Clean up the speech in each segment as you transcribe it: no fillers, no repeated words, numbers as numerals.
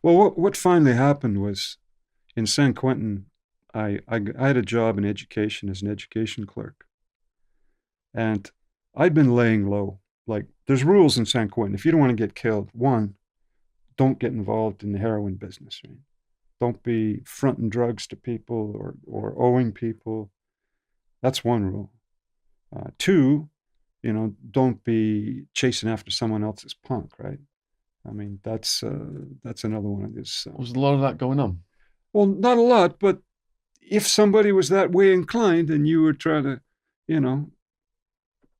Well, what finally happened was in San Quentin, I had a job in education as an education clerk, and I'd been laying low. Like, there's rules in San Quentin. If you don't want to get killed, one, don't get involved in the heroin business. Right? Don't be fronting drugs to people or owing people. That's one rule. Two, don't be chasing after someone else's punk, right? I mean, that's another one of these. Was a lot of that going on? Well, not a lot, but if somebody was that way inclined and you were trying to, you know,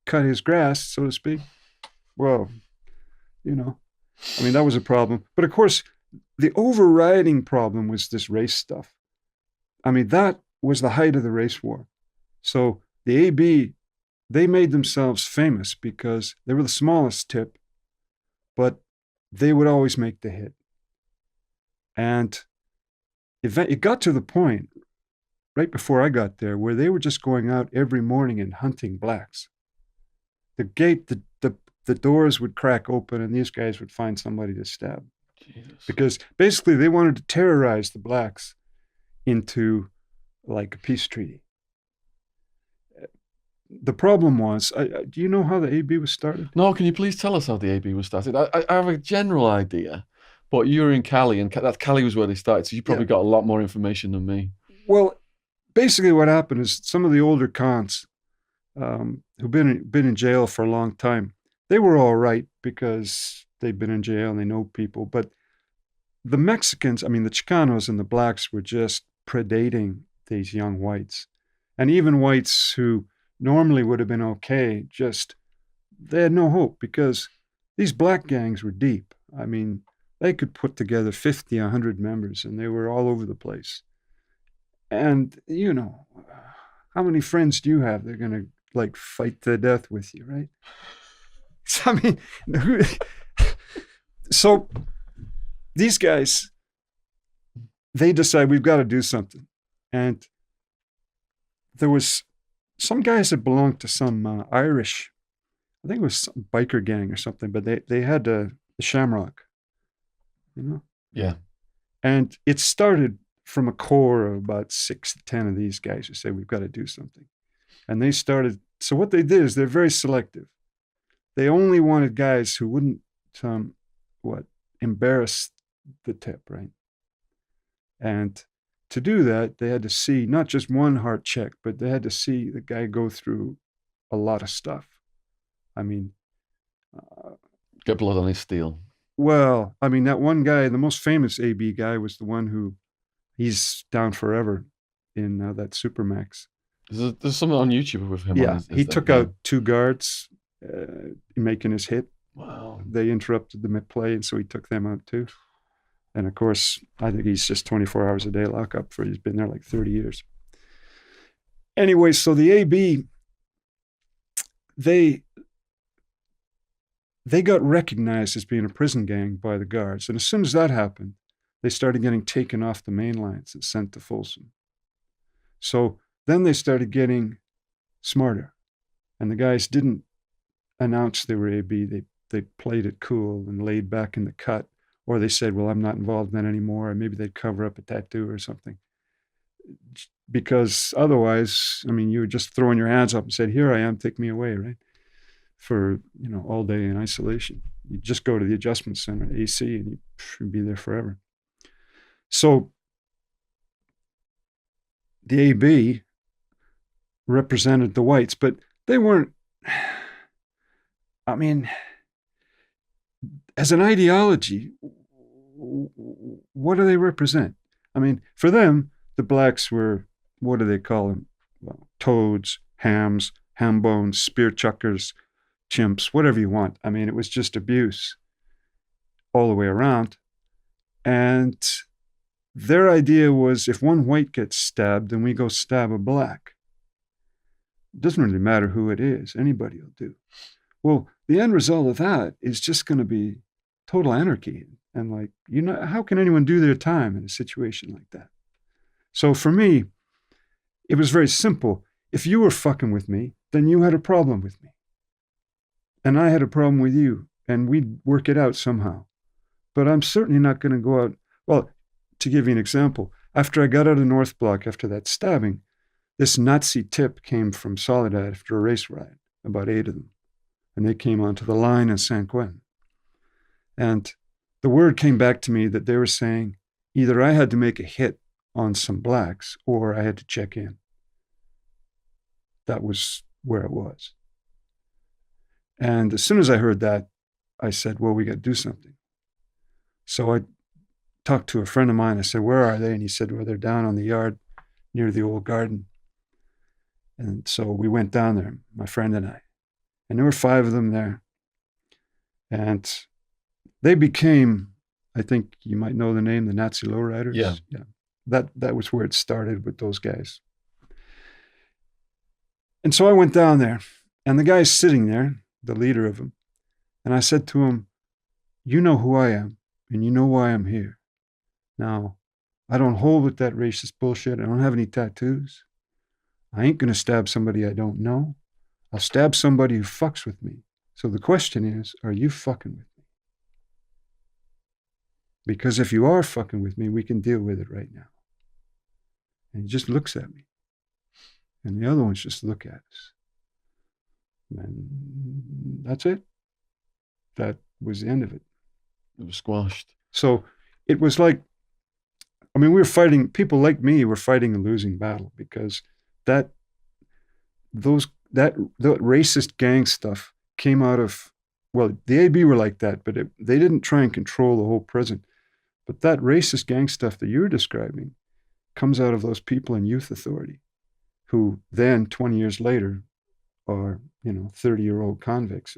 cut his grass, so to speak, well, you know, I mean, that was a problem. But of course, the overriding problem was this race stuff. I mean, that was the height of the race war. So the AB, they made themselves famous because they were the smallest tip, but they would always make the hit. And it got to the point right before I got there where they were just going out every morning and hunting blacks. The gate, the doors would crack open and these guys would find somebody to stab. Jesus. Because basically they wanted to terrorize the blacks into like a peace treaty. The problem was, do you know how the AB was started? No, can you please tell us how the AB was started? I have a general idea, but you were in Cali, and that Cali was where they started, so you Yeah. probably got a lot more information than me. Well, basically what happened is some of the older cons who've been in jail for a long time, they were all right because they've been in jail and they know people. But the Mexicans, I mean, the Chicanos and the blacks were just predating these young whites. And even whites who normally would have been okay, just they had no hope because these black gangs were deep. I mean, they could put together 50, 100 members and they were all over the place. And, how many friends do you have? They're going to like fight to death with you, right? So, I mean, so these guys, they decide we've got to do something. And there was some guys that belonged to some Irish, I think it was some biker gang or something, but they had the Shamrock, you know? Yeah. And it started from a core of about 6 to 10 of these guys who said, we've got to do something. And they started, so what they did is they're very selective. They only wanted guys who wouldn't, what, embarrass the tip, right? And to do that, they had to see not just one heart check, but they had to see the guy go through a lot of stuff. I mean, uh, Get blood on his steel. well, I mean, that one guy, the most famous AB guy, was the one who he's down forever in that Supermax. There's something on YouTube with him on Yeah, his, he is there? took Yeah. out two guards making his hit. Wow. They interrupted the play, and so he took them out too. And of course, I think he's just 24 hours a day lockup for he's been there like 30 years. Anyway, so the AB, they they got recognized as being a prison gang by the guards. And as soon as that happened, they started getting taken off the main lines and sent to Folsom. So then they started getting smarter. And the guys didn't announce they were AB. They played it cool and laid back in the cut. Or they said, well, I'm not involved in that anymore. Or maybe they'd cover up a tattoo or something. Because otherwise, I mean, you were just throwing your hands up and said, here I am, take me away, right? For, all day in isolation. You just go to the adjustment center, AC, and you'd be there forever. So the AB represented the whites, but they weren't, I mean, as an ideology, what do they represent? I mean, for them, the blacks were, what do they call them? Well, toads, hams, ham bones, spear chuckers, chimps, whatever you want. I mean, it was just abuse all the way around. And their idea was if one white gets stabbed, then we go stab a black. It doesn't really matter who it is, anybody will do. Well, the end result of that is just going to be total anarchy. And like, how can anyone do their time in a situation like that? So for me, it was very simple. If you were fucking with me, then you had a problem with me. And I had a problem with you, and we'd work it out somehow. But I'm certainly not going to go out Well, to give you an example, after I got out of North Block after that stabbing, this Nazi tip came from Soledad after a race riot, about 8 of them. And they came onto the line in San Quentin. And the word came back to me that they were saying either I had to make a hit on some blacks or I had to check in. That was where it was. And as soon as I heard that, I said, well, we got to do something. So I talked to a friend of mine. I said, where are they? And he said, well, they're down on the yard near the old garden. And so we went down there, my friend and I. And there were 5 of them there. And they became, I think you might know the name, the Nazi lowriders. Yeah. That was where it started with those guys. And so I went down there, and the guy's sitting there, the leader of them. And I said to him, you know who I am, and you know why I'm here. Now, I don't hold with that racist bullshit. I don't have any tattoos. I ain't going to stab somebody I don't know. I'll stab somebody who fucks with me. So the question is, are you fucking with me? Because if you are fucking with me, we can deal with it right now. And he just looks at me. And the other ones just look at us. And that's it. That was the end of it. It was squashed. So it was like, I mean, we were fighting, people like me were fighting a losing battle because that racist gang stuff came out of, well, the AB were like that, but they didn't try and control the whole prison. But that racist gang stuff that you're describing comes out of those people in youth authority who then 20 years later are, 30-year-old convicts,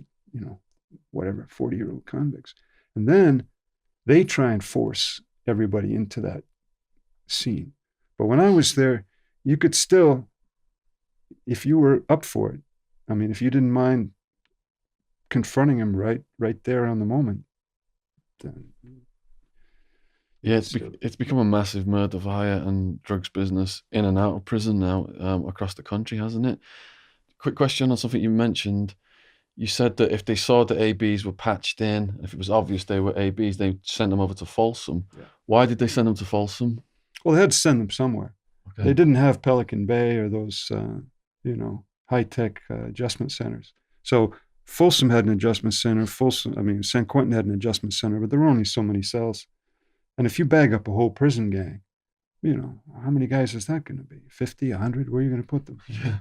whatever, 40-year-old convicts. And then they try and force everybody into that scene. But when I was there, you could still, if you were up for it, I mean, if you didn't mind confronting him right there on the moment, then yeah, it's become a massive murder for hire and drugs business in and out of prison now across the country, hasn't it? Quick question on something you mentioned. You said that if they saw the ABs were patched in, if it was obvious they were ABs, they'd send them over to Folsom. Yeah. Why did they send them to Folsom? Well, they had to send them somewhere. Okay. They didn't have Pelican Bay or those, high-tech adjustment centers. So Folsom had an adjustment center. San Quentin had an adjustment center, but there were only so many cells. And if you bag up a whole prison gang, how many guys is that going to be? 50, 100? Where are you going to put them? Yeah.